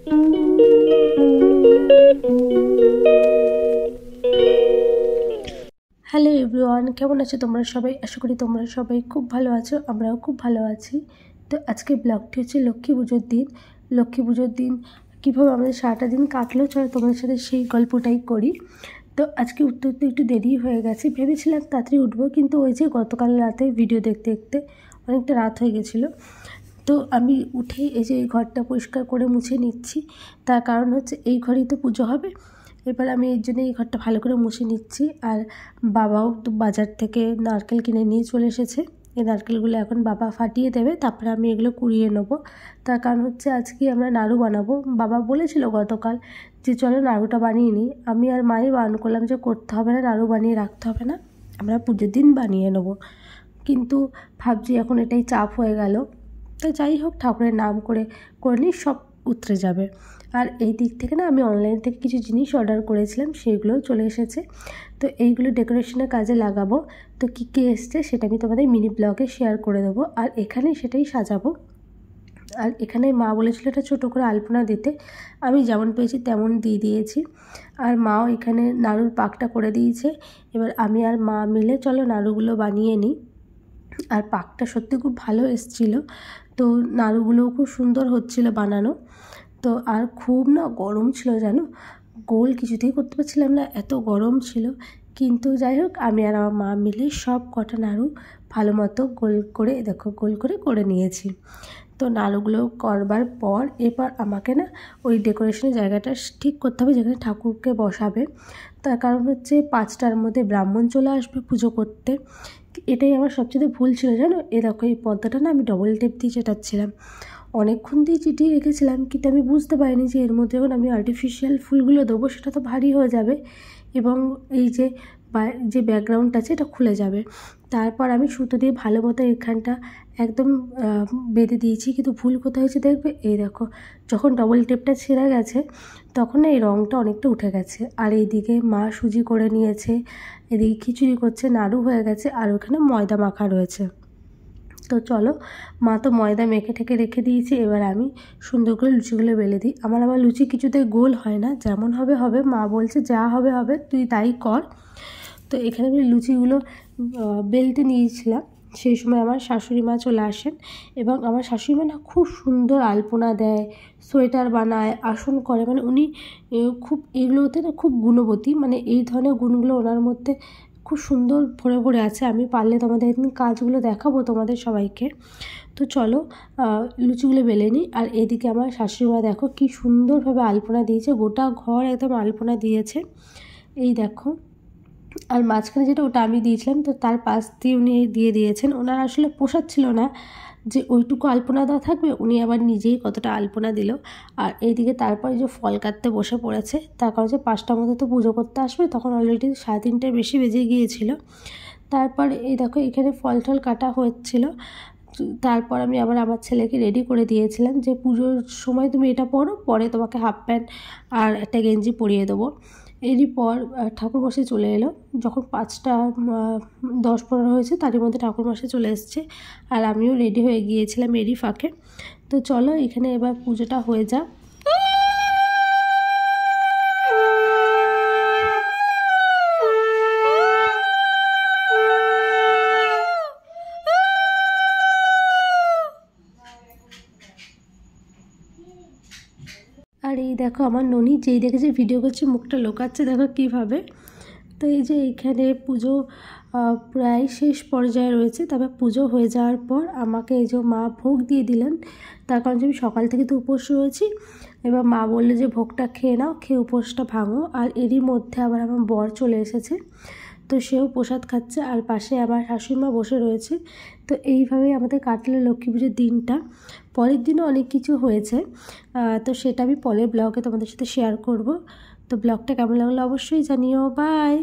Hello everyone, কেমন আছো তোমরা সবাই? আশা করি তোমরা সবাই খুব ভালো আছো, আমরাও খুব ভালো আছি। তো আজকে ব্লগটি হচ্ছে লক্ষ্মী পুজোর দিন। লক্ষ্মী পুজোর দিন কীভাবে আমাদের সারাটা দিন কাটলো, চলো তোমাদের সাথে সেই গল্পটাই করি। তো আজকে উঠতে উঠতে একটু দেরি হয়ে গেছে, ভেবেছিলাম তাড়াতাড়ি উঠবো, কিন্তু ওই যে গতকাল রাতে ভিডিও দেখতে দেখতে অনেকটা রাত হয়ে গেছিলো। তো আমি উঠে এই যে এই ঘরটা পরিষ্কার করে মুছে নিচ্ছি, তার কারণ হচ্ছে এই ঘরেই তো পুজো হবে। এবার আমি এর জন্য এই ঘরটা ভালো করে মুছে নিচ্ছি। আর বাবাও তো বাজার থেকে নারকেল কিনে নিয়ে চলে এসেছে। এই নারকেলগুলো এখন বাবা ফাটিয়ে দেবে, তারপরে আমি এগুলো কুড়িয়ে নেবো। তার কারণ হচ্ছে আজকে আমরা নাড়ু বানাবো। বাবা বলেছিল গতকাল যে চলো নাড়ুটা বানিয়ে নিই। আমি আর মাই বারণ করলাম যে করতে হবে না, নাড়ু বানিয়ে রাখতে হবে না, আমরা পুজোর দিন বানিয়ে নেবো। কিন্তু ভাবছি এখন এটাই চাপ হয়ে গেল। তো যাই হোক, ঠাকুরের নাম করে নিই, সব উতরে যাবে। আর এই দিক থেকে না আমি অনলাইন থেকে কিছু জিনিস অর্ডার করেছিলাম, সেইগুলোও চলে এসেছে। তো এইগুলো ডেকোরেশনের কাজে লাগাবো। তো কী কী এসছে সেটা আমি তোমাদের মিনি ব্লগে শেয়ার করে দেবো, আর এখানে সেটাই সাজাবো। আর এখানে মা বলেছিল একটা ছোটো করে আলপনা দিতে, আমি যেমন পেয়েছি তেমন দিয়ে দিয়েছি। আর মাও এখানে নাড়ুর পাকটা করে দিয়েছে। এবার আমি আর মা মিলে চলো নাড়ুগুলো বানিয়ে নিই। আর পাকটা সত্যি খুব ভালো এসেছিলো, তো নাড়ুগুলোও খুব সুন্দর হচ্ছিলো বানানো। তো আর খুব না গরম ছিল জানো, গোল কিছুতেই করতে পারছিলাম না, এত গরম ছিল। কিন্তু যাই হোক, আমি আর আমার মা মিলে সব কটা নাড়ু ভালো মতো গোল করে দেখো গোল করে করে নিয়েছি। তো নাড়ুগুলো করবার পর এবার আমাকে না ওই ডেকোরেশনের জায়গাটা ঠিক করতে হবে যেখানে ঠাকুরকে বসাবে। তার কারণ হচ্ছে 5টার মধ্যে ব্রাহ্মণ চলে আসবে পুজো করতে। এটাই আমার সবচেয়ে ভুল ছিল জানো। দেখো এই পর্দাটা না আমি ডবল টেপ দিয়ে চেটাচ্ছিলাম, অনেকক্ষণ দিয়ে চিটিয়ে রেখেছিলাম, কিন্তু আমি বুঝতে পারিনি যে এর মধ্যে যখন আমি আর্টিফিশিয়াল ফুলগুলো দেবো সেটা তো ভারী হয়ে যাবে এবং এই যে ব্যাকগ্রাউন্ড আছে এটা খুলে যাবে। তারপর আমি সুতো দিয়ে ভালো মতো এখানটা একদম বেঁধে দিয়েছি, কিন্তু ভুল কোথায় হয়েছে দেখবে, এই দেখো যখন ডবল টেপটা ছেঁড়ে গেছে তখন না এই রঙটা অনেকটা উঠে গেছে। আর এইদিকে মা সুজি করে নিয়েছে, এদিকে খিচুড়ি করছে, নাড়ু হয়ে গেছে, আর ওখানে ময়দা মাখা রয়েছে। তো চলো, মা তো ময়দা মেখে ঠেকে রেখে দিয়েছি, এবার আমি সুন্দর করে লুচিগুলো বেলে দিই। আমার আবার লুচি কিছুতে গোল হয় না, যেমন হবে হবে, মা বলছে যা হবে হবে তুই তাই কর। তো এখানে আমি লুচিগুলো বেলতে নিয়েছিলাম, সেই সময় আমার শাশুড়ি মা চলে আসেন। এবং আমার শাশুড়ি মা না খুব সুন্দর আলপনা দেয়, সোয়েটার বানায়, আসন করে, মানে উনি খুব এগুলোতে না খুব গুণবতী, মানে এই ধরনের গুণগুলো ওনার মধ্যে খুব সুন্দর ভরে ভরে আছে। আমি পারলে তোমাদের একদিন কাজগুলো দেখাবো তোমাদের সবাইকে। তো চলো লুচিগুলো বেলে নিই। আর এদিকে আমার শাশুড়ি মা দেখো কি সুন্দরভাবে আলপনা দিয়েছে, গোটা ঘর একদম আলপনা দিয়েছে, এই দেখো। আর মাঝখানে যেটা ওটা আমি দিয়েছিলাম, তো তার পাশ দিয়ে উনি দিয়ে দিয়েছেন। ওনার আসলে পোষাচ্ছিল না যে ওইটুকু আলপনা দেওয়া থাকবে, উনি আবার নিজেই কতটা আলপনা দিল। আর এইদিকে তারপরে যে ফল কাটতে বসে পড়েছে, তার কারণ যে 5টার মধ্যে তো পুজো করতে আসবে, তখন অলরেডি 3:30 বেশি বেজে গিয়েছিল। তারপর এই দেখো এখানে ফল টল কাটা হচ্ছিল। তারপর আমি আবার আমার ছেলেকে রেডি করে দিয়েছিলাম যে পুজোর সময় তুমি এটা পরো, পরে তোমাকে হাফ প্যান্ট আর একটা গেঞ্জি পরিয়ে দেবো। এরই পর ঠাকুরমশাই চলে এলো, যখন 5:10-15 হয়েছে তারই মধ্যে ঠাকুরমশাই চলে এসছে। আর আমিও রেডি হয়ে গিয়েছিলাম এরই ফাঁকে। তো চলো এখানে এবার পুজোটা হয়ে যাক। আর এই দেখো আমার ননি যেই দেখেছে ভিডিও করছে মুখটা লোকাচ্ছে দেখো কীভাবে। তো এই যে এইখানে পুজো প্রায় শেষ পর্যায়ে রয়েছে। তবে পুজো হয়ে যাওয়ার পর আমাকে এই যে মা ভোগ দিয়ে দিলেন, তার কারণ যে আমি সকাল থেকে তো উপোস রয়েছি। এবার মা বললে যে ভোগটা খেয়ে নাও, খেয়ে উপোসটা ভাঙো। আর এরই মধ্যে আবার আমার বর চলে এসেছে, তো সেও প্রসাদ খাচ্ছে, আর পাশে আমার শাশুড়িমা বসে রয়েছে। তো এইভাবেই আমাদের কাটলো লক্ষ্মী পুজোর দিনটা। পরের দিনও অনেক কিছু হয়েছে, তো সেটা আমি পরের ব্লগে তোমাদের সাথে শেয়ার করব। তো ব্লগটা কেমন লাগলো অবশ্যই জানিও। বাই।